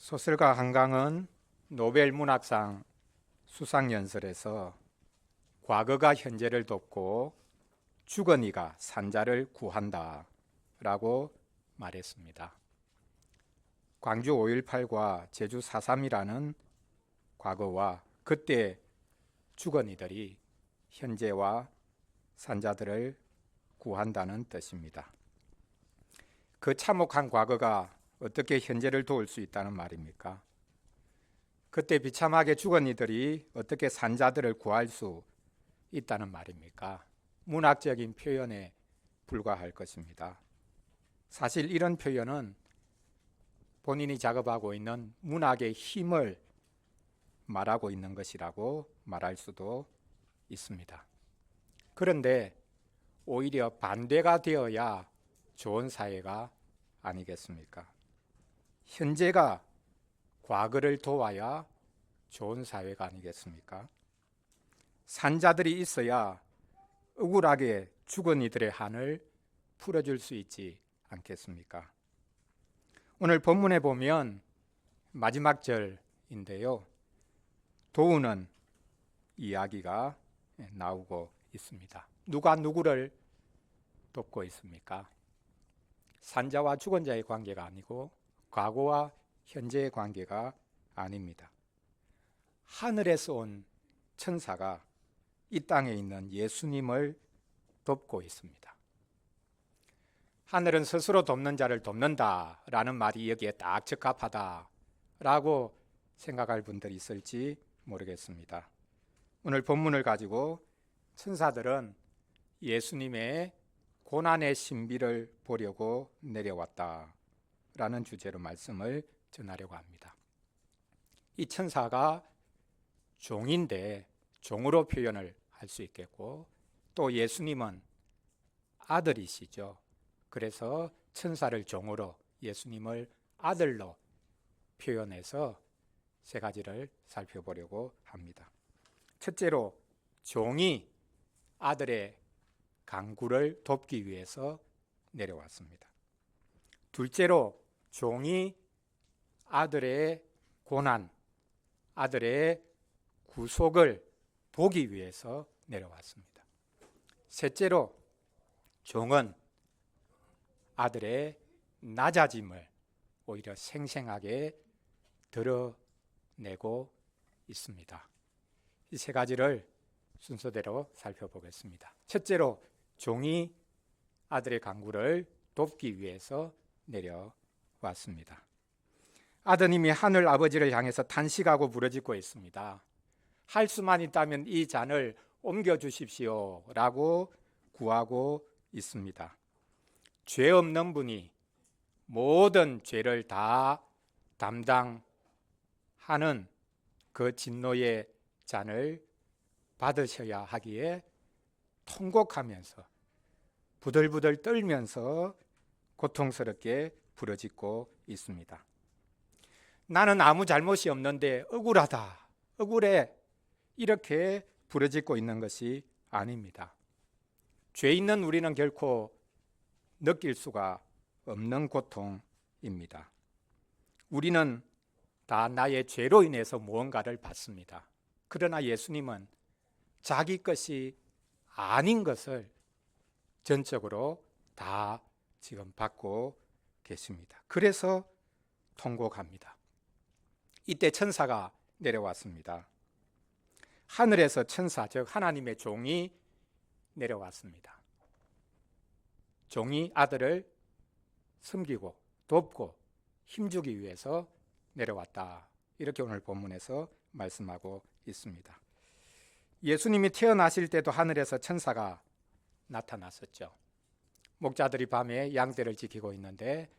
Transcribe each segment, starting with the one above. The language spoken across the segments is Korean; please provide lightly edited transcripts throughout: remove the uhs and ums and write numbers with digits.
소설가 한강은 노벨 문학상 수상연설에서 과거가 현재를 돕고 죽은이가 산자를 구한다 라고 말했습니다. 광주 5.18과 제주 4.3이라는 과거와 그때 죽은이들이 현재와 산자들을 구한다는 뜻입니다. 그 참혹한 과거가 어떻게 현재를 도울 수 있다는 말입니까? 그때 비참하게 죽은 이들이 어떻게 산자들을 구할 수 있다는 말입니까? 문학적인 표현에 불과할 것입니다. 사실 이런 표현은 본인이 작업하고 있는 문학의 힘을 말하고 있는 것이라고 말할 수도 있습니다. 그런데 오히려 반대가 되어야 좋은 사회가 아니겠습니까? 현재가 과거를 도와야 좋은 사회가 아니겠습니까? 산자들이 있어야 억울하게 죽은 이들의 한을 풀어줄 수 있지 않겠습니까? 오늘 본문에 보면 마지막 절인데요, 도우는 이야기가 나오고 있습니다. 누가 누구를 돕고 있습니까? 산자와 죽은 자의 관계가 아니고 과거와 현재의 관계가 아닙니다. 하늘에서 온 천사가 이 땅에 있는 예수님을 돕고 있습니다. 하늘은 스스로 돕는 자를 돕는다라는 말이 여기에 딱 적합하다라고 생각할 분들이 있을지 모르겠습니다. 오늘 본문을 가지고 천사들은 예수님의 고난의 신비를 보려고 내려왔다라는 주제로 말씀을 전하려고 합니다. 이 천사가 종인데 종으로 표현을 할 수 있겠고, 또 예수님은 아들이시죠. 그래서 천사를 종으로, 예수님을 아들로 표현해서 세 가지를 살펴보려고 합니다. 첫째로, 종이 아들의 간구를 돕기 위해서 내려왔습니다. 둘째로, 종이 아들의 고난, 아들의 구속을 보기 위해서 내려왔습니다. 셋째로, 종은 아들의 낮아짐을 오히려 생생하게 드러내고 있습니다. 이 세 가지를 순서대로 살펴보겠습니다. 첫째로, 종이 아들의 간구를 돕기 위해서 내려왔습니다. 아드님이 하늘 아버지를 향해서 탄식하고 부르짖고 있습니다. 할 수만 있다면 이 잔을 옮겨주십시오 라고 구하고 있습니다. 죄 없는 분이 모든 죄를 다 담당하는 그 진노의 잔을 받으셔야 하기에 통곡하면서 부들부들 떨면서 고통스럽게 부르짖고 있습니다. 나는 아무 잘못이 없는데 억울하다, 억울해, 이렇게 부르짖고 있는 것이 아닙니다. 죄 있는 우리는 결코 느낄 수가 없는 고통입니다. 우리는 다 나의 죄로 인해서 무언가를 받습니다. 그러나 예수님은 자기 것이 아닌 것을 전적으로 다 지금 받고 계십니다. 그래서 통곡합니다. 이때 천사가 내려왔습니다. 하늘에서 천사, 즉 하나님의 종이 내려왔습니다. 종이 아들을 섬기고 돕고 힘주기 위해서 내려왔다, 이렇게 오늘 본문에서 말씀하고 있습니다. 예수님이 태어나실 때도 하늘에서 천사가 나타났었죠. 목자들이 밤에 양떼를 지키고 있는데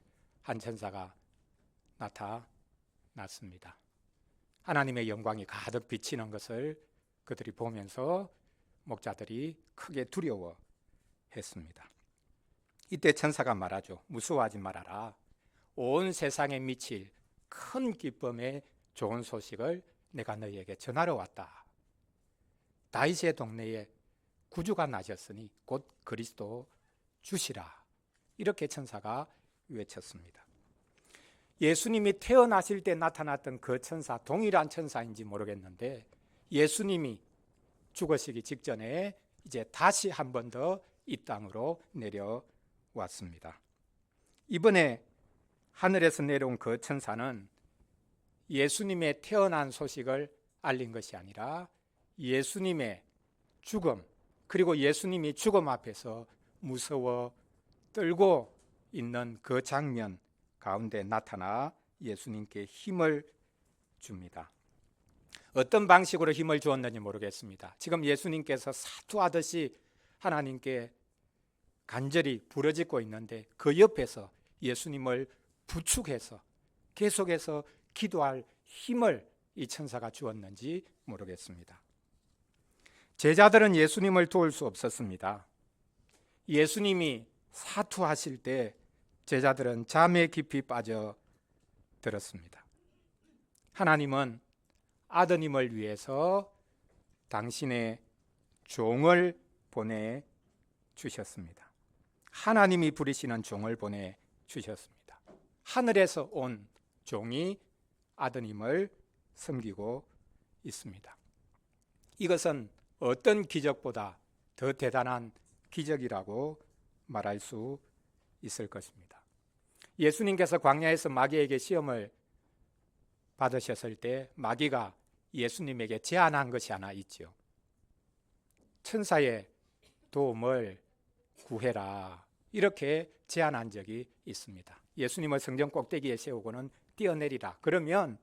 한 천사가 나타났습니다. 하나님의 영광이 가득 비치는 것을 그들이 보면서 목자들이 크게 두려워했습니다. 이때 천사가 말하죠. 무서워하지 말아라. 온 세상에 미칠 큰 기쁨의 좋은 소식을 내가 너희에게 전하러 왔다. 다윗의 동네에 구주가 나셨으니 곧 그리스도 주시라. 이렇게 천사가 외쳤습니다. 예수님이 태어나실 때 나타났던 그 천사, 동일한 천사인지 모르겠는데 예수님이 죽으시기 직전에 이제 다시 한 번 더 이 땅으로 내려왔습니다. 이번에 하늘에서 내려온 그 천사는 예수님의 태어난 소식을 알린 것이 아니라 예수님의 죽음, 그리고 예수님이 죽음 앞에서 무서워 떨고 있는 그 장면 가운데 나타나 예수님께 힘을 줍니다. 어떤 방식으로 힘을 주었는지 모르겠습니다. 지금 예수님께서 사투하듯이 하나님께 간절히 부르짖고 있는데 그 옆에서 예수님을 부축해서 계속해서 기도할 힘을 이 천사가 주었는지 모르겠습니다. 제자들은 예수님을 도울 수 없었습니다. 예수님이 사투하실 때 제자들은 잠에 깊이 빠져들었습니다. 하나님은 아드님을 위해서 당신의 종을 보내주셨습니다. 하나님이 부리시는 종을 보내주셨습니다. 하늘에서 온 종이 아드님을 섬기고 있습니다. 이것은 어떤 기적보다 더 대단한 기적이라고 말할 수 있을 것입니다. 예수님께서 광야에서 마귀에게 시험을 받으셨을 때 마귀가 예수님에게 제안한 것이 하나 있죠. 천사의 도움을 구해라, 이렇게 제안한 적이 있습니다. 예수님을 성전 꼭대기에 세우고는 뛰어내리라. 그러면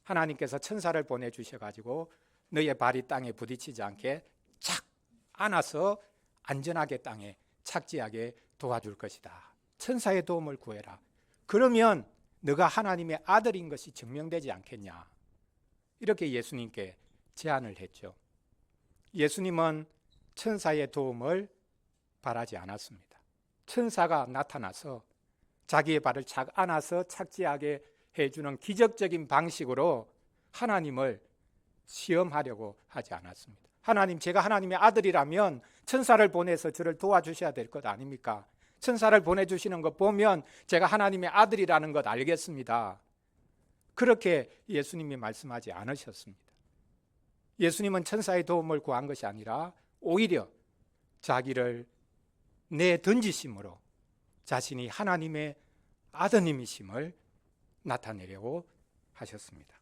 하나님께서 천사를 보내주셔가지고 너의 발이 땅에 부딪히지 않게 착 안아서 안전하게 땅에 착지하게 도와줄 것이다. 천사의 도움을 구해라. 그러면 너가 하나님의 아들인 것이 증명되지 않겠냐. 이렇게 예수님께 제안을 했죠. 예수님은 천사의 도움을 바라지 않았습니다. 천사가 나타나서 자기의 발을 착 안아서 착지하게 해주는 기적적인 방식으로 하나님을 시험하려고 하지 않았습니다. 하나님, 제가 하나님의 아들이라면 천사를 보내서 저를 도와주셔야 될 것 아닙니까? 천사를 보내주시는 것 보면 제가 하나님의 아들이라는 것 알겠습니다. 그렇게 예수님이 말씀하지 않으셨습니다. 예수님은 천사의 도움을 구한 것이 아니라 오히려 자기를 내던지심으로 자신이 하나님의 아드님이심을 나타내려고 하셨습니다.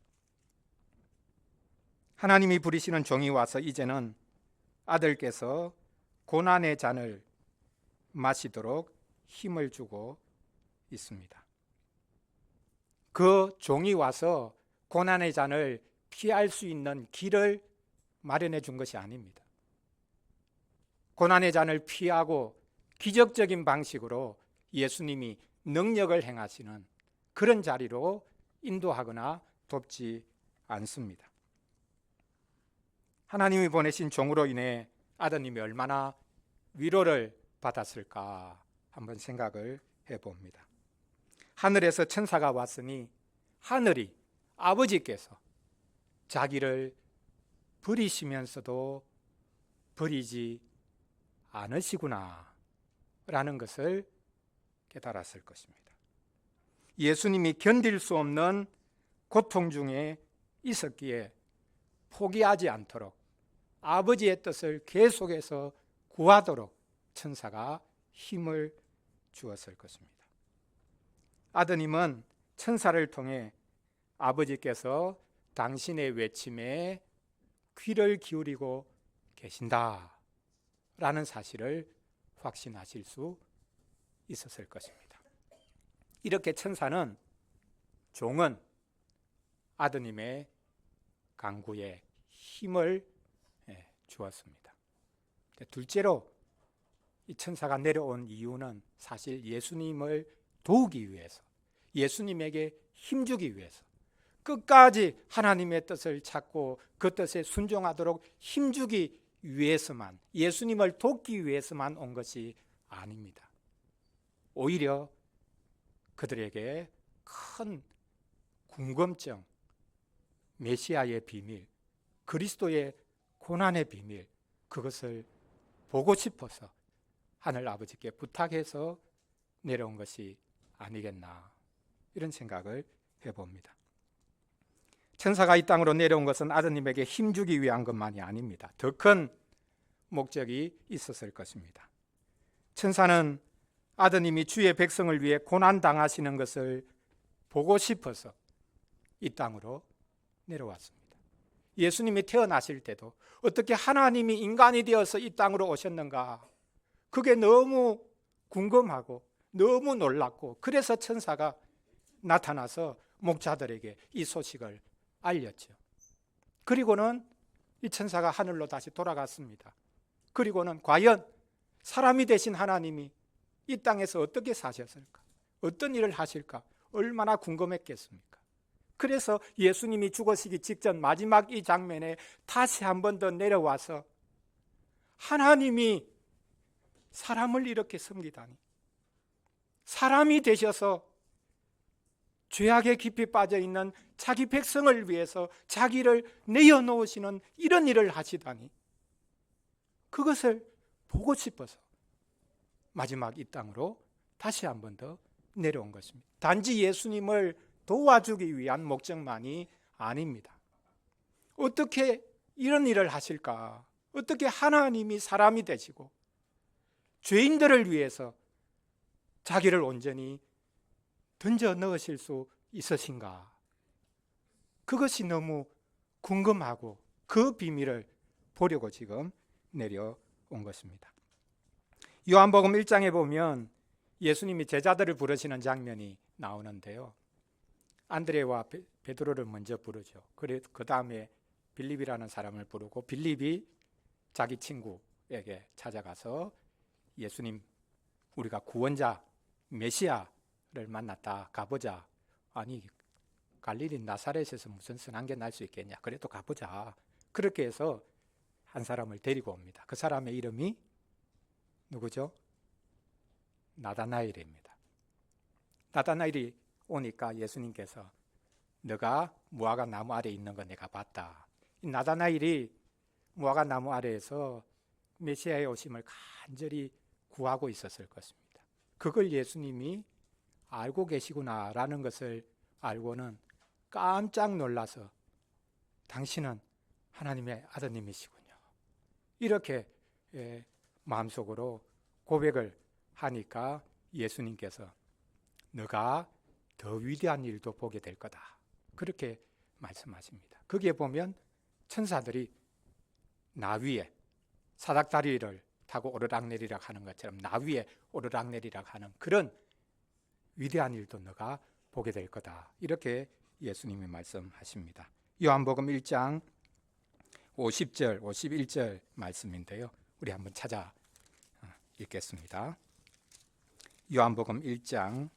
하나님이 부리시는 종이 와서 이제는 아들께서 고난의 잔을 마시도록 힘을 주고 있습니다. 그 종이 와서 고난의 잔을 피할 수 있는 길을 마련해 준 것이 아닙니다. 고난의 잔을 피하고 기적적인 방식으로 예수님이 능력을 행하시는 그런 자리로 인도하거나 돕지 않습니다. 하나님이 보내신 종으로 인해 아드님이 얼마나 위로를 받았을까 한번 생각을 해봅니다. 하늘에서 천사가 왔으니 하늘이 아버지께서 자기를 버리시면서도 버리지 않으시구나 라는 것을 깨달았을 것입니다. 예수님이 견딜 수 없는 고통 중에 있었기에 포기하지 않도록 아버지의 뜻을 계속해서 구하도록 천사가 힘을 주었을 것입니다. 아드님은 천사를 통해 아버지께서 당신의 외침에 귀를 기울이고 계신다 라는 사실을 확신하실 수 있었을 것입니다. 이렇게 천사는 종은 아드님의 간구에 힘을 주었습니다. 둘째로 이 천사가 내려온 이유는 사실 예수님을 도우기 위해서, 예수님에게 힘주기 위해서, 끝까지 하나님의 뜻을 찾고 그 뜻에 순종하도록 힘주기 위해서만, 예수님을 돕기 위해서만 온 것이 아닙니다. 오히려 그들에게 큰 궁금증, 메시아의 비밀, 그리스도의 고난의 비밀, 그것을 보고 싶어서 하늘 아버지께 부탁해서 내려온 것이 아니겠나 이런 생각을 해봅니다. 천사가 이 땅으로 내려온 것은 아드님에게 힘주기 위한 것만이 아닙니다. 더 큰 목적이 있었을 것입니다. 천사는 아드님이 주의 백성을 위해 고난당하시는 것을 보고 싶어서 이 땅으로 내려왔습니다. 예수님이 태어나실 때도 어떻게 하나님이 인간이 되어서 이 땅으로 오셨는가, 그게 너무 궁금하고 너무 놀랐고, 그래서 천사가 나타나서 목자들에게 이 소식을 알렸죠. 그리고는 이 천사가 하늘로 다시 돌아갔습니다. 그리고는 과연 사람이 되신 하나님이 이 땅에서 어떻게 사셨을까, 어떤 일을 하실까, 얼마나 궁금했겠습니까? 그래서 예수님이 죽으시기 직전 마지막 이 장면에 다시 한 번 더 내려와서 하나님이 사람을 이렇게 섬기다니, 사람이 되셔서 죄악에 깊이 빠져 있는 자기 백성을 위해서 자기를 내어놓으시는 이런 일을 하시다니, 그것을 보고 싶어서 마지막 이 땅으로 다시 한 번 더 내려온 것입니다. 단지 예수님을 도와주기 위한 목적만이 아닙니다. 어떻게 이런 일을 하실까? 어떻게 하나님이 사람이 되시고 죄인들을 위해서 자기를 온전히 던져 넣으실 수 있으신가? 그것이 너무 궁금하고 그 비밀을 보려고 지금 내려온 것입니다. 요한복음 1장에 보면 예수님이 제자들을 부르시는 장면이 나오는데요, 안드레와 베드로를 먼저 부르죠. 그 다음에 빌립이라는 사람을 부르고, 빌립이 자기 친구에게 찾아가서 예수님, 우리가 구원자 메시아를 만났다, 가보자. 아니, 갈릴리 나사렛에서 무슨 선한 게 날 수 있겠냐, 그래도 가보자. 그렇게 해서 한 사람을 데리고 옵니다. 그 사람의 이름이 누구죠? 나다나엘입니다. 나다나엘이 오니까 예수님께서 너가 무화과 나무 아래에 있는 거 내가 봤다. 이 나다나엘이 무화과 나무 아래에서 메시아의 오심을 간절히 구하고 있었을 것입니다. 그걸 예수님이 알고 계시구나라는 것을 알고는 깜짝 놀라서 당신은 하나님의 아드님이시군요, 이렇게 마음속으로 고백을 하니까 예수님께서 너가 더 위대한 일도 보게 될 거다, 그렇게 말씀하십니다. 거기에 보면 천사들이 나위에 사닥다리를 타고 오르락내리락 하는 것처럼 나위에 오르락내리락 하는 그런 위대한 일도 너가 보게 될 거다, 이렇게 예수님이 말씀하십니다. 요한복음 1장 50절 51절 말씀인데요, 우리 한번 찾아 읽겠습니다. 요한복음 1장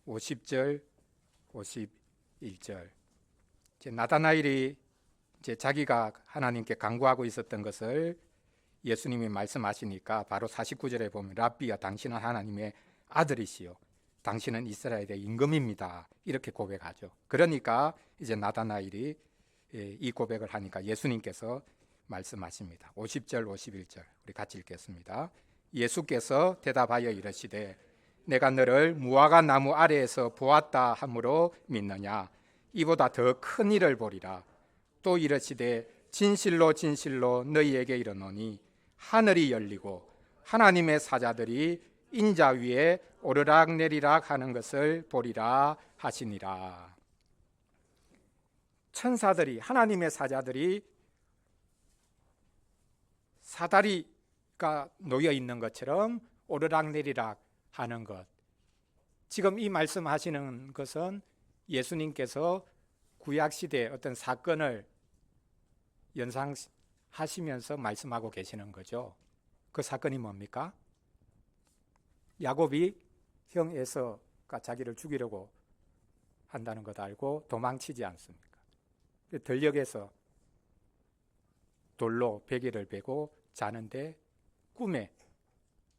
50절 51절. 나다나엘이 자기가 하나님께 간구하고 있었던 것을 예수님이 말씀하시니까 바로 49절에 보면 랍비야, 당신은 하나님의 아들이시요 당신은 이스라엘의 임금입니다, 이렇게 고백하죠. 그러니까 이제 나다나엘이 이 고백을 하니까 예수님께서 말씀하십니다. 50절 51절 우리 같이 읽겠습니다. 예수께서 대답하여 이르시되 내가 너를 무화과 나무 아래에서 보았다 함으로 믿느냐? 이보다 더 큰 일을 보리라. 또 이르시되 진실로 진실로 너희에게 이르노니 하늘이 열리고 하나님의 사자들이 인자 위에 오르락내리락 하는 것을 보리라 하시니라. 천사들이, 하나님의 사자들이 사다리가 놓여 있는 것처럼 오르락내리락 하는 것, 지금 이 말씀하시는 것은 예수님께서 구약시대의 어떤 사건을 연상하시면서 말씀하고 계시는 거죠. 그 사건이 뭡니까? 야곱이 형 에서가 자기를 죽이려고 한다는 것 알고 도망치지 않습니까? 들녘에서 돌로 베개를 베고 자는데 꿈에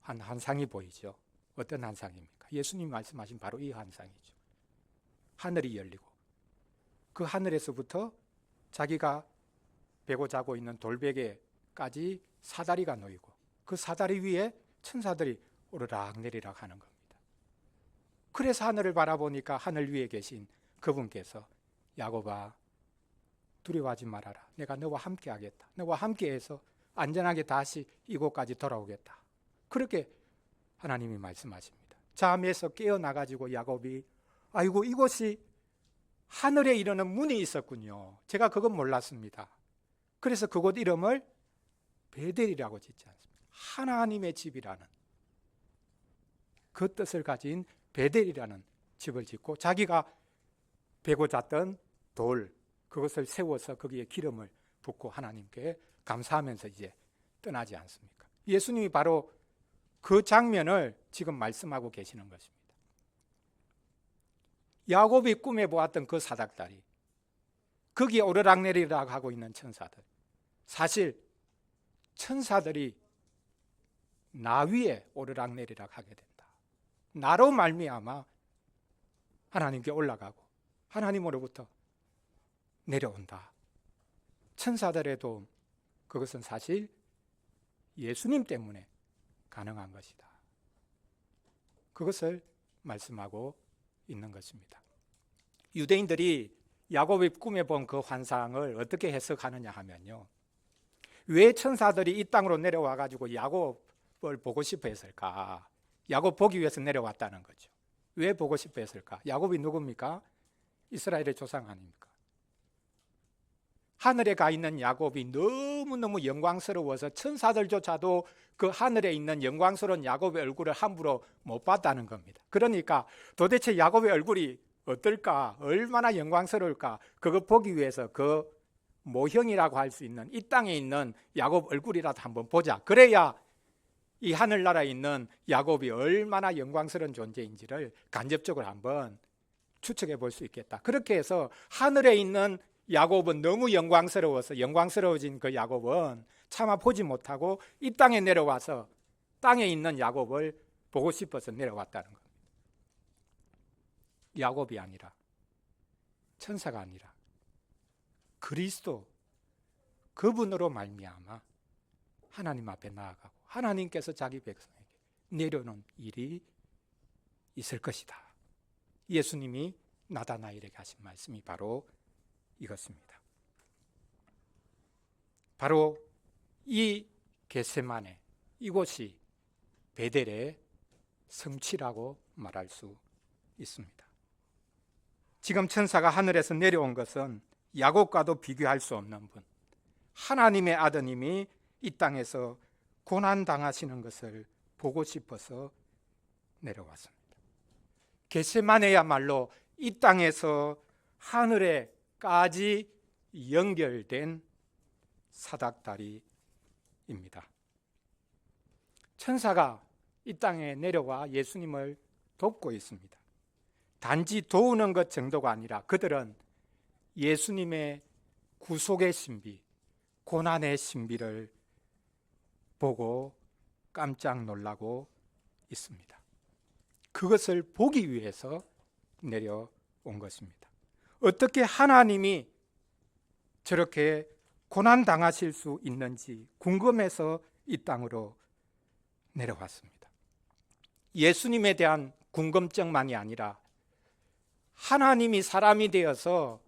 한 환상이 보이죠. 어떤 환상입니까? 예수님이 말씀하신 바로 이 환상이죠. 하늘이 열리고 그 하늘에서부터 자기가 베고 자고 있는 돌베개까지 사다리가 놓이고 그 사다리 위에 천사들이 오르락내리락 하는 겁니다. 그래서 하늘을 바라보니까 하늘 위에 계신 그분께서 야곱아 두려워하지 말아라. 내가 너와 함께 하겠다. 너와 함께해서 안전하게 다시 이곳까지 돌아오겠다. 그렇게 하나님이 말씀하십니다. 잠에서 깨어나가지고 야곱이 아이고 이곳이 하늘에 이르는 문이 있었군요. 제가 그건 몰랐습니다. 그래서 그곳 이름을 베델이라고 짓지 않습니다. 하나님의 집이라는 그 뜻을 가진 베델이라는 집을 짓고 자기가 베고 잤던 돌 그것을 세워서 거기에 기름을 붓고 하나님께 감사하면서 이제 떠나지 않습니까? 예수님이 바로 그 장면을 지금 말씀하고 계시는 것입니다. 야곱이 꿈에 보았던 그 사닥다리, 거기에 오르락내리락 하고 있는 천사들, 사실 천사들이 나 위에 오르락내리락 하게 된다. 나로 말미암아 하나님께 올라가고 하나님으로부터 내려온다. 천사들의 도움, 그것은 사실 예수님 때문에 가능한 것이다. 그것을 말씀하고 있는 것입니다. 유대인들이 야곱이 꿈에 본 그 환상을 어떻게 해석하느냐 하면요, 왜 천사들이 이 땅으로 내려와 가지고 야곱을 보고 싶어 했을까? 야곱 보기 위해서 내려왔다는 거죠. 왜 보고 싶어 했을까? 야곱이 누굽니까? 이스라엘의 조상 아닙니까? 하늘에 가 있는 야곱이 너무너무 영광스러워서 천사들조차도 그 하늘에 있는 영광스러운 야곱의 얼굴을 함부로 못 봤다는 겁니다. 그러니까 도대체 야곱의 얼굴이 어떨까? 얼마나 영광스러울까? 그거 보기 위해서 그 모형이라고 할 수 있는 이 땅에 있는 야곱 얼굴이라도 한번 보자. 그래야 이 하늘나라에 있는 야곱이 얼마나 영광스러운 존재인지를 간접적으로 한번 추측해 볼 수 있겠다. 그렇게 해서 하늘에 있는 야곱은 너무 영광스러워서 영광스러워진 그 야곱은 차마 보지 못하고 이 땅에 내려와서 땅에 있는 야곱을 보고 싶어서 내려왔다는 겁니다. 야곱이 아니라, 천사가 아니라 그리스도, 그분으로 말미암아 하나님 앞에 나아가고 하나님께서 자기 백성에게 내려오는 일이 있을 것이다. 예수님이 나다나엘에게 하신 말씀이 바로 이것입니다. 바로 이 겟세마네, 이곳이 베델의 성취라고 말할 수 있습니다. 지금 천사가 하늘에서 내려온 것은 야곱과도 비교할 수 없는 분, 하나님의 아드님이 이 땅에서 고난당하시는 것을 보고 싶어서 내려왔습니다. 겟세마네야말로 이 땅에서 하늘에까지 연결된 사닥다리입니다. 천사가 이 땅에 내려와 예수님을 돕고 있습니다. 단지 도우는 것 정도가 아니라 그들은 예수님의 구속의 신비, 고난의 신비를 보고 깜짝 놀라고 있습니다. 그것을 보기 위해서 내려온 것입니다. 어떻게 하나님이 저렇게 고난당하실 수 있는지 궁금해서 이 땅으로 내려왔습니다. 예수님에 대한 궁금증만이 아니라 하나님이 사람이 되어서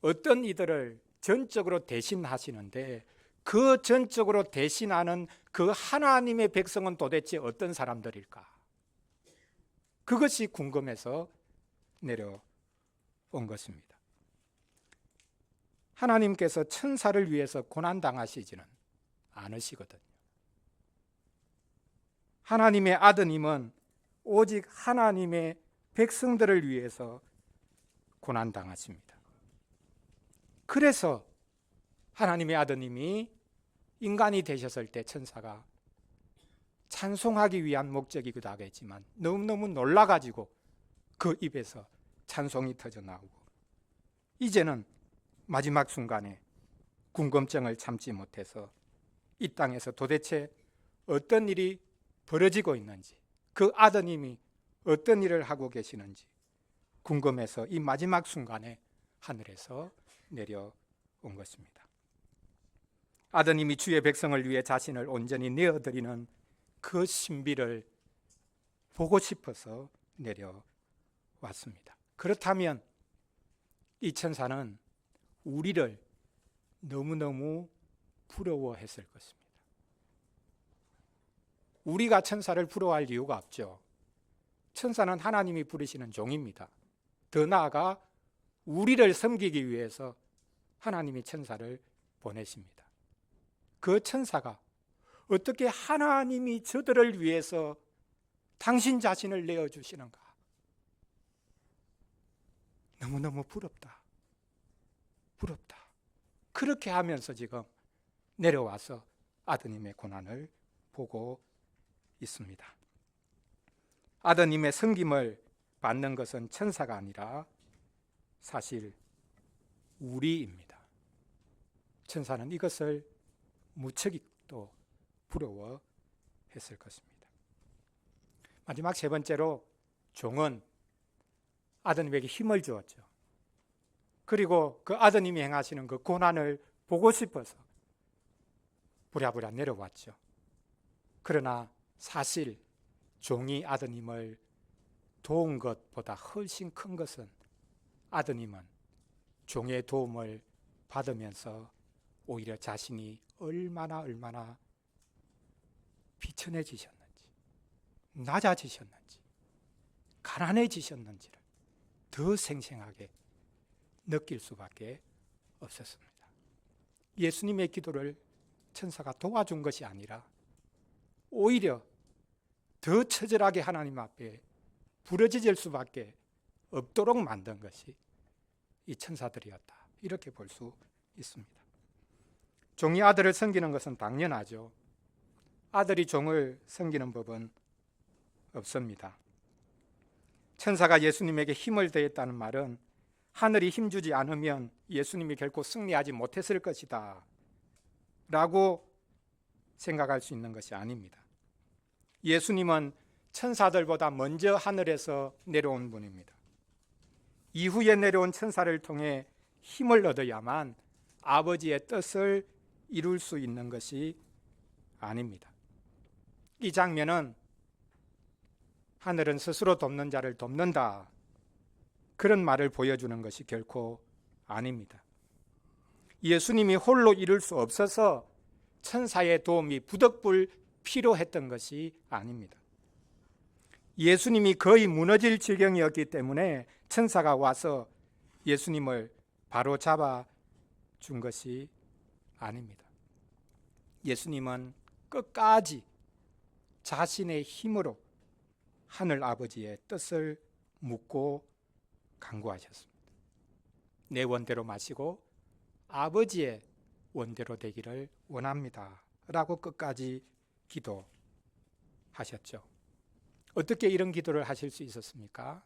어떤 이들을 전적으로 대신하시는데 그 전적으로 대신하는 그 하나님의 백성은 도대체 어떤 사람들일까? 그것이 궁금해서 내려온 것입니다. 하나님께서 천사를 위해서 고난당하시지는 않으시거든요. 하나님의 아드님은 오직 하나님의 백성들을 위해서 고난당하십니다. 그래서 하나님의 아드님이 인간이 되셨을 때 천사가 찬송하기 위한 목적이기도 하겠지만 너무너무 놀라가지고 그 입에서 찬송이 터져나오고 이제는 마지막 순간에 궁금증을 참지 못해서 이 땅에서 도대체 어떤 일이 벌어지고 있는지, 그 아드님이 어떤 일을 하고 계시는지 궁금해서 이 마지막 순간에 하늘에서 내려온 것입니다. 아드님이 주의 백성을 위해 자신을 온전히 내어드리는 그 신비를 보고 싶어서 내려왔습니다. 그렇다면 이 천사는 우리를 너무너무 부러워했을 것입니다. 우리가 천사를 부러워할 이유가 없죠. 천사는 하나님이 부르시는 종입니다. 더 나아가 우리를 섬기기 위해서 하나님이 천사를 보내십니다. 그 천사가 어떻게 하나님이 저들을 위해서 당신 자신을 내어주시는가? 너무너무 부럽다. 부럽다. 그렇게 하면서 지금 내려와서 아드님의 고난을 보고 있습니다. 아드님의 섬김을 받는 것은 천사가 아니라 사실 우리입니다. 천사는 이것을 무척이 또 부러워했을 것입니다. 마지막 세 번째로 종은 아드님에게 힘을 주었죠. 그리고 그 아드님이 행하시는 그 고난을 보고 싶어서 부랴부랴 내려왔죠. 그러나 사실 종이 아드님을 도운 것보다 훨씬 큰 것은 아드님은 종의 도움을 받으면서 오히려 자신이 얼마나 비천해지셨는지, 낮아지셨는지, 가난해지셨는지를 더 생생하게 느낄 수밖에 없었습니다. 예수님의 기도를 천사가 도와준 것이 아니라 오히려 더 처절하게 하나님 앞에 부러지질 수밖에 없도록 만든 것이 이 천사들이었다. 이렇게 볼 수 있습니다. 종이 아들을 섬기는 것은 당연하죠. 아들이 종을 섬기는 법은 없습니다. 천사가 예수님에게 힘을 더했다는 말은 하늘이 힘주지 않으면 예수님이 결코 승리하지 못했을 것이다 라고 생각할 수 있는 것이 아닙니다. 예수님은 천사들보다 먼저 하늘에서 내려온 분입니다. 이후에 내려온 천사를 통해 힘을 얻어야만 아버지의 뜻을 이룰 수 있는 것이 아닙니다. 이 장면은 하늘은 스스로 돕는 자를 돕는다, 그런 말을 보여주는 것이 결코 아닙니다. 예수님이 홀로 이룰 수 없어서 천사의 도움이 부득불 필요했던 것이 아닙니다. 예수님이 거의 무너질 지경이었기 때문에 천사가 와서 예수님을 바로 잡아 준 것이 아닙니다. 예수님은 끝까지 자신의 힘으로 하늘 아버지의 뜻을 묻고 간구하셨습니다. 내 원대로 마시고 아버지의 원대로 되기를 원합니다 라고 끝까지 기도하셨죠. 어떻게 이런 기도를 하실 수 있었습니까?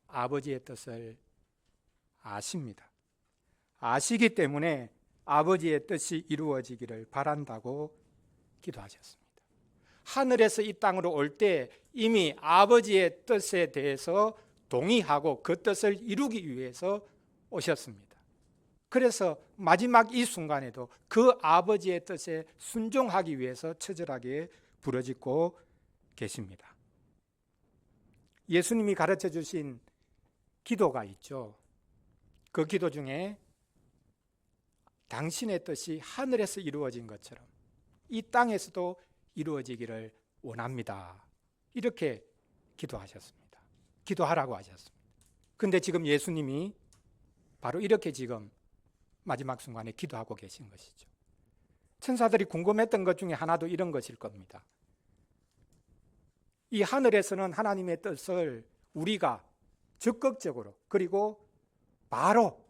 아버지의 뜻을 아십니다. 아시기 때문에 아버지의 뜻이 이루어지기를 바란다고 기도하셨습니다. 하늘에서 이 땅으로 올 때 이미 아버지의 뜻에 대해서 동의하고 그 뜻을 이루기 위해서 오셨습니다. 그래서 마지막 이 순간에도 그 아버지의 뜻에 순종하기 위해서 처절하게 부르짖고 계십니다. 예수님이 가르쳐 주신 기도가 있죠. 그 기도 중에 당신의 뜻이 하늘에서 이루어진 것처럼 이 땅에서도 이루어지기를 원합니다. 이렇게 기도하셨습니다. 기도하라고 하셨습니다. 근데 지금 예수님이 바로 이렇게 지금 마지막 순간에 기도하고 계신 것이죠. 천사들이 궁금했던 것 중에 하나도 이런 것일 겁니다. 이 하늘에서는 하나님의 뜻을 우리가 적극적으로 그리고 바로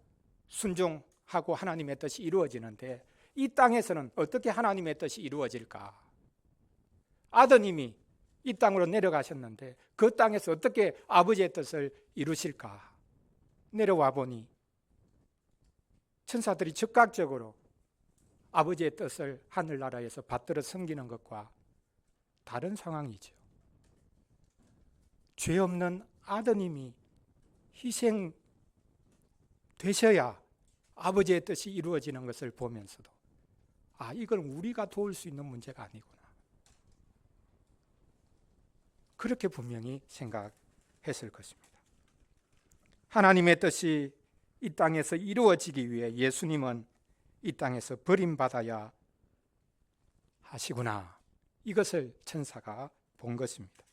순종하고 하나님의 뜻이 이루어지는데 이 땅에서는 어떻게 하나님의 뜻이 이루어질까? 아드님이 이 땅으로 내려가셨는데 그 땅에서 어떻게 아버지의 뜻을 이루실까? 내려와 보니 천사들이 즉각적으로 아버지의 뜻을 하늘나라에서 받들어 섬기는 것과 다른 상황이죠. 죄 없는 아드님이 희생되셔야 아버지의 뜻이 이루어지는 것을 보면서도 이건 우리가 도울 수 있는 문제가 아니구나. 그렇게 분명히 생각했을 했을 것입니다. 하나님의 뜻이 이 땅에서 이루어지기 위해 예수님은 이 땅에서 버림받아야 하시구나, 이것을 천사가 본 것입니다.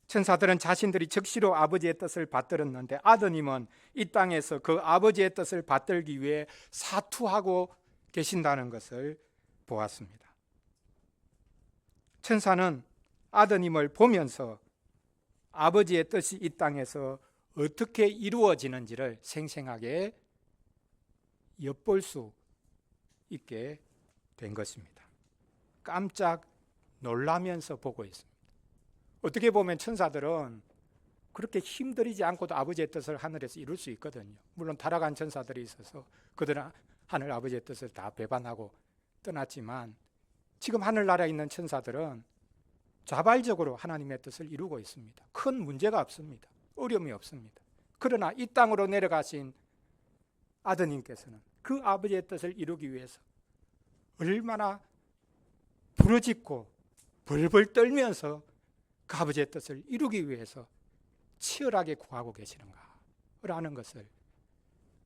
천사들은 자신들이 즉시로 아버지의 뜻을 받들었는데 아드님은 이 땅에서 그 아버지의 뜻을 받들기 위해 사투하고 계신다는 것을 보았습니다. 천사는 아드님을 보면서 아버지의 뜻이 이 땅에서 어떻게 이루어지는지를 생생하게 엿볼 수 있게 된 것입니다. 깜짝 놀라면서 보고 있습니다. 어떻게 보면 천사들은 그렇게 힘들이지 않고도 아버지의 뜻을 하늘에서 이룰 수 있거든요. 물론 타락한 천사들이 있어서 그들은 하늘 아버지의 뜻을 다 배반하고 떠났지만 지금 하늘나라에 있는 천사들은 자발적으로 하나님의 뜻을 이루고 있습니다. 큰 문제가 없습니다. 어려움이 없습니다. 그러나 이 땅으로 내려가신 아드님께서는 그 아버지의 뜻을 이루기 위해서 얼마나 부르짖고 벌벌 떨면서 그 아버지의 뜻을 이루기 위해서 치열하게 구하고 계시는가라는 것을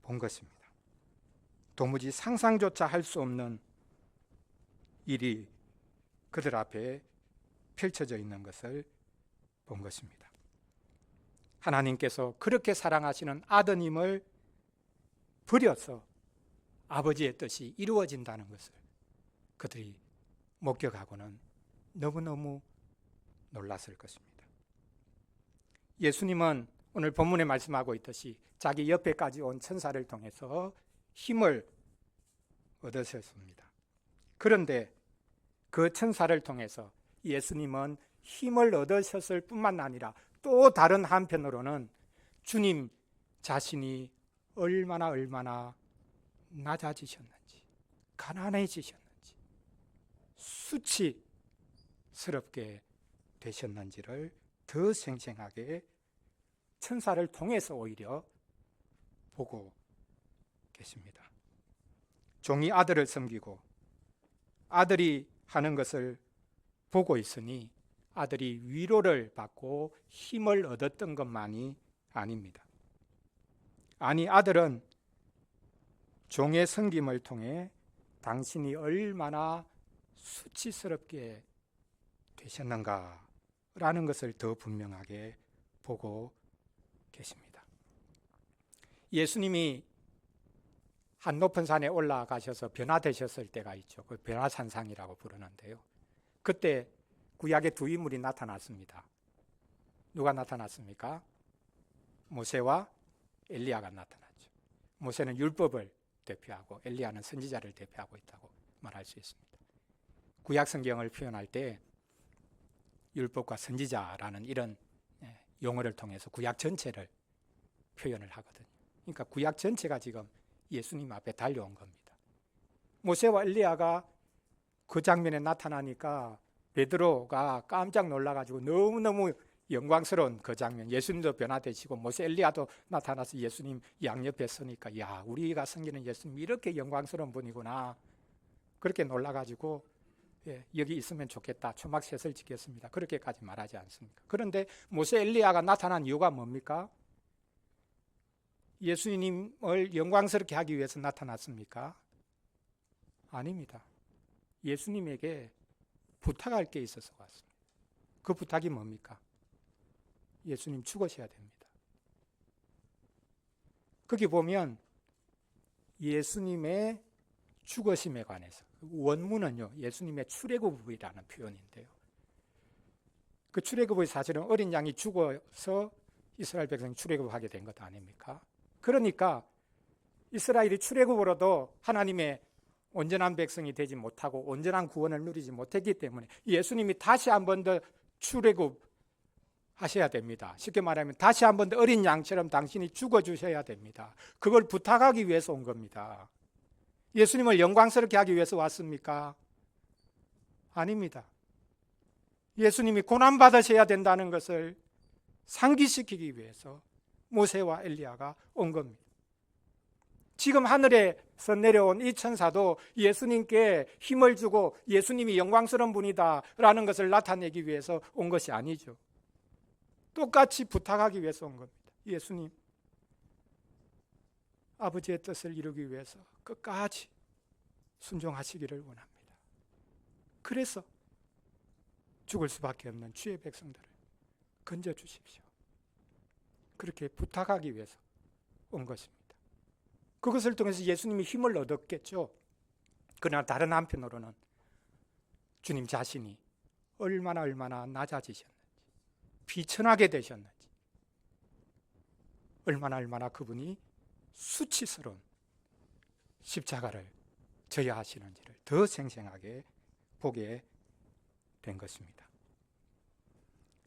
본 것입니다. 도무지 상상조차 할 수 없는 일이 그들 앞에 펼쳐져 있는 것을 본 것입니다. 하나님께서 그렇게 사랑하시는 아드님을 버려서 아버지의 뜻이 이루어진다는 것을 그들이 목격하고는 너무너무 놀랐을 것입니다. 예수님은 오늘 본문에 말씀하고 있듯이 자기 옆에까지 온 천사를 통해서 힘을 얻으셨습니다. 그런데 그 천사를 통해서 예수님은 힘을 얻으셨을 뿐만 아니라 또 다른 한편으로는 주님 자신이 얼마나 낮아지셨는지, 가난해지셨는지, 수치스럽게 되셨는지를 더 생생하게 천사를 통해서 오히려 보고 계십니다. 종이 아들을 섬기고 아들이 하는 것을 보고 있으니 아들이 위로를 받고 힘을 얻었던 것만이 아닙니다. 아니, 아들은 종의 섬김을 통해 당신이 얼마나 수치스럽게 되셨는가라는 것을 더 분명하게 보고 계십니다. 예수님이 한 높은 산에 올라가셔서 변화되셨을 때가 있죠. 그 변화산상이라고 부르는데요. 그때 구약의 두 인물이 나타났습니다. 누가 나타났습니까? 모세와 엘리야가 나타났죠. 모세는 율법을 대표하고 엘리야는 선지자를 대표하고 있다고 말할 수 있습니다. 구약 성경을 표현할 때 율법과 선지자라는 이런 용어를 통해서 구약 전체를 표현을 하거든요. 그러니까 구약 전체가 지금 예수님 앞에 달려온 겁니다. 모세와 엘리야가 그 장면에 나타나니까 베드로가 깜짝 놀라가지고 너무너무 영광스러운 그 장면, 예수님도 변화되시고 모세 엘리야도 나타나서 예수님 양옆에 서니까 야, 우리가 섬기는 예수님 이렇게 영광스러운 분이구나, 그렇게 놀라가지고 여기 있으면 좋겠다, 초막셋을 지켰습니다, 그렇게까지 말하지 않습니까? 그런데 모세 엘리야가 나타난 이유가 뭡니까? 예수님을 영광스럽게 하기 위해서 나타났습니까? 아닙니다. 예수님에게 부탁할 게 있어서 왔습니다. 그 부탁이 뭡니까? 예수님 죽으셔야 됩니다. 거기 보면 예수님의 죽으심에 관해서, 원문은요 예수님의 출애굽이라는 표현인데요, 그 출애굽의 사실은 어린 양이 죽어서 이스라엘 백성이 출애굽하게 된 것 아닙니까? 그러니까 이스라엘이 출애굽으로도 하나님의 온전한 백성이 되지 못하고 온전한 구원을 누리지 못했기 때문에 예수님이 다시 한 번 더 출애굽하셔야 됩니다. 쉽게 말하면 다시 한 번 더 어린 양처럼 당신이 죽어주셔야 됩니다. 그걸 부탁하기 위해서 온 겁니다. 예수님을 영광스럽게 하기 위해서 왔습니까? 아닙니다. 예수님이 고난받으셔야 된다는 것을 상기시키기 위해서 모세와 엘리야가 온 겁니다. 지금 하늘에서 내려온 이 천사도 예수님께 힘을 주고 예수님이 영광스러운 분이다 라는 것을 나타내기 위해서 온 것이 아니죠. 똑같이 부탁하기 위해서 온 겁니다. 예수님, 아버지의 뜻을 이루기 위해서 끝까지 순종하시기를 원합니다. 그래서 죽을 수밖에 없는 주의 백성들을 건져주십시오. 그렇게 부탁하기 위해서 온 것입니다. 그것을 통해서 예수님이 힘을 얻었겠죠. 그러나 다른 한편으로는 주님 자신이 얼마나 낮아지셨는지, 비천하게 되셨는지, 얼마나 그분이 수치스러운 십자가를 져야 하시는지를 더 생생하게 보게 된 것입니다.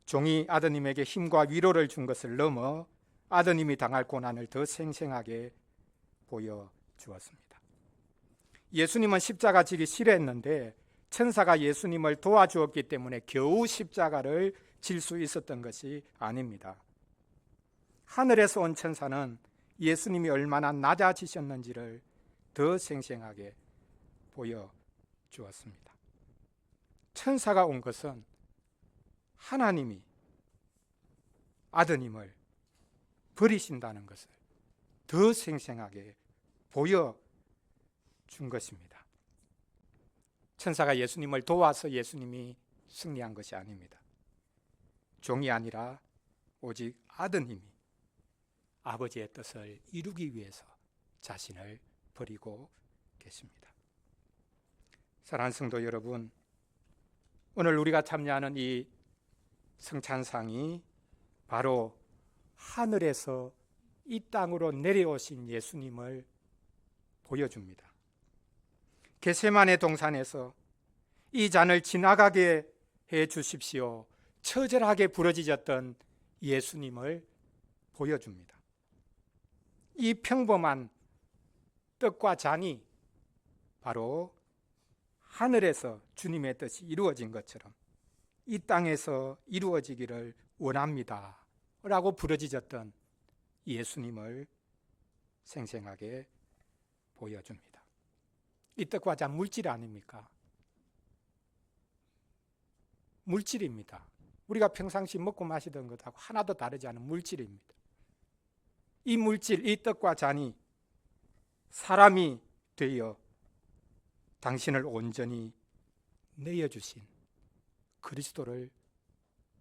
종이 아드님에게 힘과 위로를 준 것을 넘어 아드님이 당할 고난을 더 생생하게 보여주었습니다. 예수님은 십자가 지기 싫어했는데 천사가 예수님을 도와주었기 때문에 겨우 십자가를 질 수 있었던 것이 아닙니다. 하늘에서 온 천사는 예수님이 얼마나 낮아지셨는지를 더 생생하게 보여주었습니다. 천사가 온 것은 하나님이 아드님을 버리신다는 것을 더 생생하게 보여준 것입니다. 천사가 예수님을 도와서 예수님이 승리한 것이 아닙니다. 종이 아니라 오직 아드님이 아버지의 뜻을 이루기 위해서 자신을 버리고 계십니다. 사랑하는 성도 여러분, 오늘 우리가 참여하는 이 성찬상이 바로 하늘에서 이 땅으로 내려오신 예수님을 보여줍니다. 겟세마네 동산에서 이 잔을 지나가게 해 주십시오, 처절하게 부르짖었던 예수님을 보여줍니다. 이 평범한 떡과 잔이 바로 하늘에서 주님의 뜻이 이루어진 것처럼 이 땅에서 이루어지기를 원합니다 라고 부르짖었던 예수님을 생생하게 보여줍니다. 이 떡과 잔 물질 아닙니까? 물질입니다. 우리가 평상시 먹고 마시던 것하고 하나도 다르지 않은 물질입니다. 이 물질, 이 떡과 잔이 사람이 되어 당신을 온전히 내어주신 그리스도를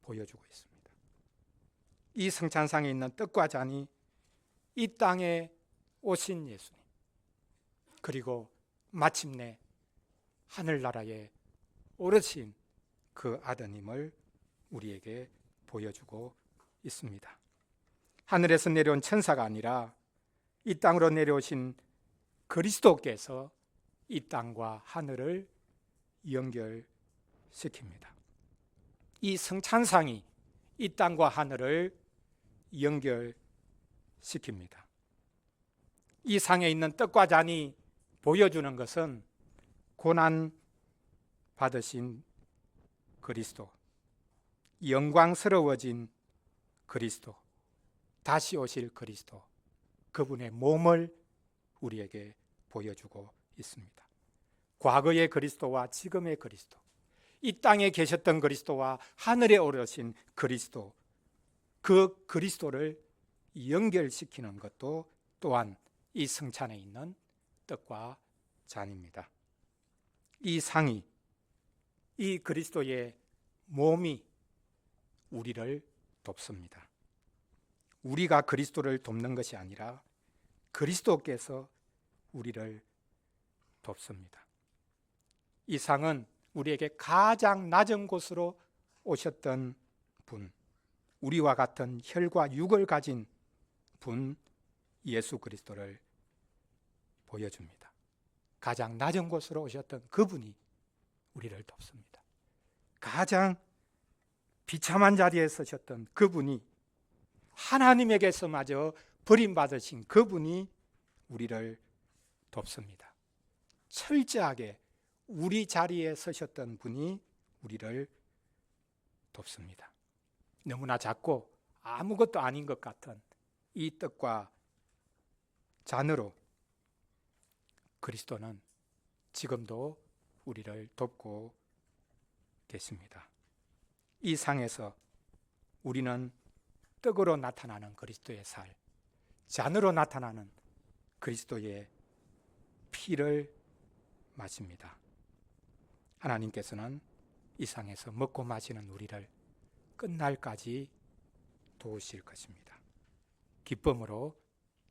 보여주고 있습니다. 이 성찬상에 있는 떡과 잔이 이 땅에 오신 예수님, 그리고 마침내 하늘나라에 오르신 그 아드님을 우리에게 보여주고 있습니다. 하늘에서 내려온 천사가 아니라 이 땅으로 내려오신 그리스도께서 이 땅과 하늘을 연결시킵니다. 이 성찬상이 이 땅과 하늘을 연결시킵니다. 이 상에 있는 떡과 잔이 보여주는 것은 고난 받으신 그리스도, 영광스러워진 그리스도, 다시 오실 그리스도, 그분의 몸을 우리에게 보여주고 있습니다. 과거의 그리스도와 지금의 그리스도, 이 땅에 계셨던 그리스도와 하늘에 오르신 그리스도, 그 그리스도를 연결시키는 것도 또한 이 성찬에 있는 떡과 잔입니다. 이 상이, 이 그리스도의 몸이 우리를 돕습니다. 우리가 그리스도를 돕는 것이 아니라 그리스도께서 우리를 돕습니다. 이 상은 우리에게 가장 낮은 곳으로 오셨던 분, 우리와 같은 혈과 육을 가진 분 예수 그리스도를 보여줍니다. 가장 낮은 곳으로 오셨던 그분이 우리를 돕습니다. 가장 비참한 자리에 서셨던 그분이, 하나님에게서마저 버림받으신 그분이 우리를 돕습니다. 철저하게 우리 자리에 서셨던 분이 우리를 돕습니다. 너무나 작고 아무것도 아닌 것 같은 이 떡과 잔으로 그리스도는 지금도 우리를 돕고 계십니다. 이 상에서 우리는 떡으로 나타나는 그리스도의 살, 잔으로 나타나는 그리스도의 피를 마십니다. 하나님께서는 이 상에서 먹고 마시는 우리를 끝날까지 도우실 것입니다. 기쁨으로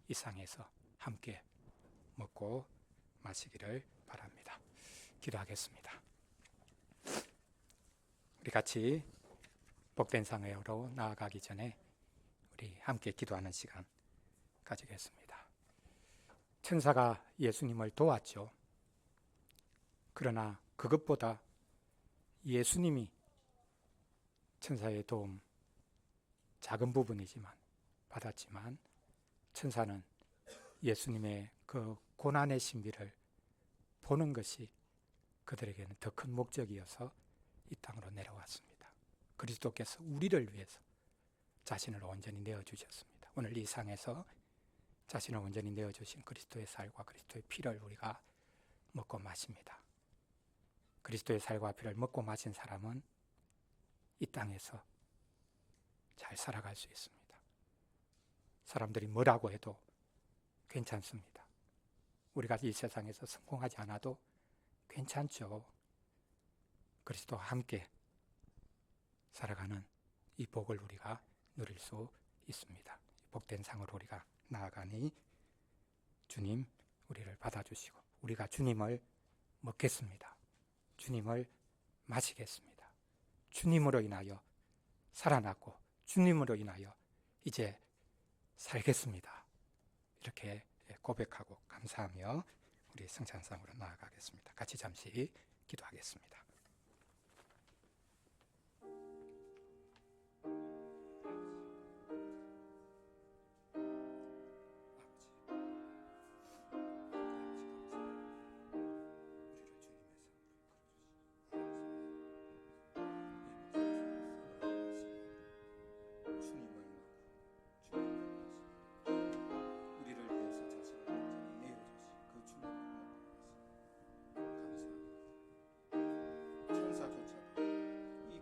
이 상에서 함께 먹고 마시기를 바랍니다. 기도하겠습니다. 우리 같이 복된 상회로 나아가기 전에 우리 함께 기도하는 시간 가지겠습니다. 천사가 예수님을 도왔죠. 그러나 그것보다 예수님이 천사의 도움, 작은 부분이지만 받았지만 천사는 예수님의 그 고난의 신비를 보는 것이 그들에게는 더 큰 목적이어서 이 땅으로 내려왔습니다. 그리스도께서 우리를 위해서 자신을 온전히 내어주셨습니다. 오늘 이 상에서 자신을 온전히 내어주신 그리스도의 살과 그리스도의 피를 우리가 먹고 마십니다. 그리스도의 살과 피를 먹고 마신 사람은 이 땅에서 잘 살아갈 수 있습니다. 사람들이 뭐라고 해도 괜찮습니다. 우리가 이 세상에서 성공하지 않아도 괜찮죠. 그리스도와 함께 살아가는 이 복을 우리가 누릴 수 있습니다. 복된 상으로 우리가 나아가니 주님 우리를 받아주시고 우리가 주님을 먹겠습니다. 주님을 마시겠습니다. 주님으로 인하여 살아났고 주님으로 인하여 이제 살겠습니다. 이렇게 고백하고 감사하며 우리 성찬상으로 나아가겠습니다. 같이 잠시 기도하겠습니다.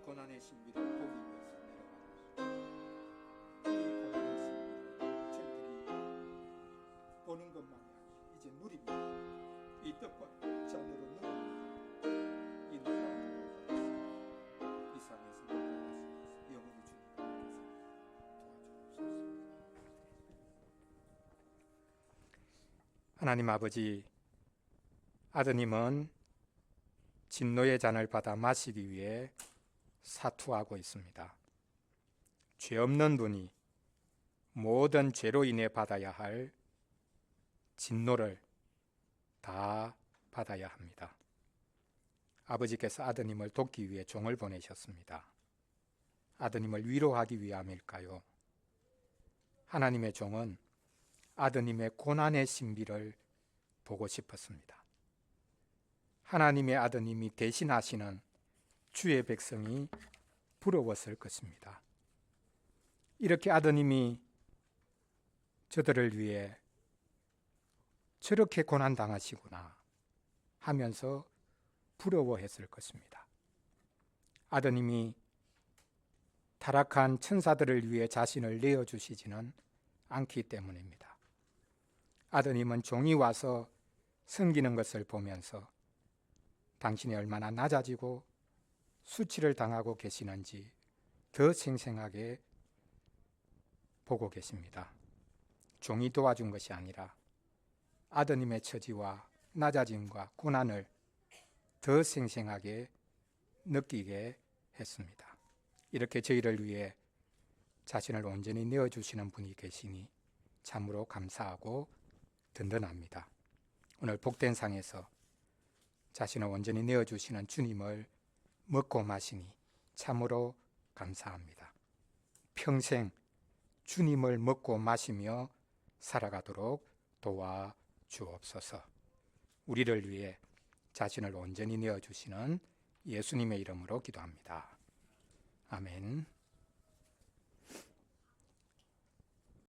고난의 신비를 보기 위해서 내려가셨습니다. 이 고난의 신비를 저희들이 보는 것만이 아니라 이제 누립니다. 이 떡과 잔으로 누립니다. 이 놀라운 것을 이 상에서 먹고 마시면서 영원히 주님께서 도와주옵소서. 하나님 아버지, 아드님은 진노의 잔을 받아 마시기 위해 사투하고 있습니다. 죄 없는 분이 모든 죄로 인해 받아야 할 진노를 다 받아야 합니다. 아버지께서 아드님을 돕기 위해 종을 보내셨습니다. 아드님을 위로하기 위함일까요? 하나님의 종은 아드님의 고난의 신비를 보고 싶었습니다. 하나님의 아드님이 대신하시는 주의 백성이 부러웠을 것입니다. 이렇게 아드님이 저들을 위해 저렇게 고난당하시구나 하면서 부러워했을 것입니다. 아드님이 타락한 천사들을 위해 자신을 내어주시지는 않기 때문입니다. 아드님은 종이 와서 섬기는 것을 보면서 당신이 얼마나 낮아지고 수치를 당하고 계시는지 더 생생하게 보고 계십니다. 종이 도와준 것이 아니라 아드님의 처지와 낮아짐과 고난을 더 생생하게 느끼게 했습니다. 이렇게 저희를 위해 자신을 온전히 내어주시는 분이 계시니 참으로 감사하고 든든합니다. 오늘 복된 상에서 자신을 온전히 내어주시는 주님을 먹고 마시니 참으로 감사합니다. 평생 주님을 먹고 마시며 살아가도록 도와주옵소서. 우리를 위해 자신을 온전히 내어주시는 예수님의 이름으로 기도합니다. 아멘.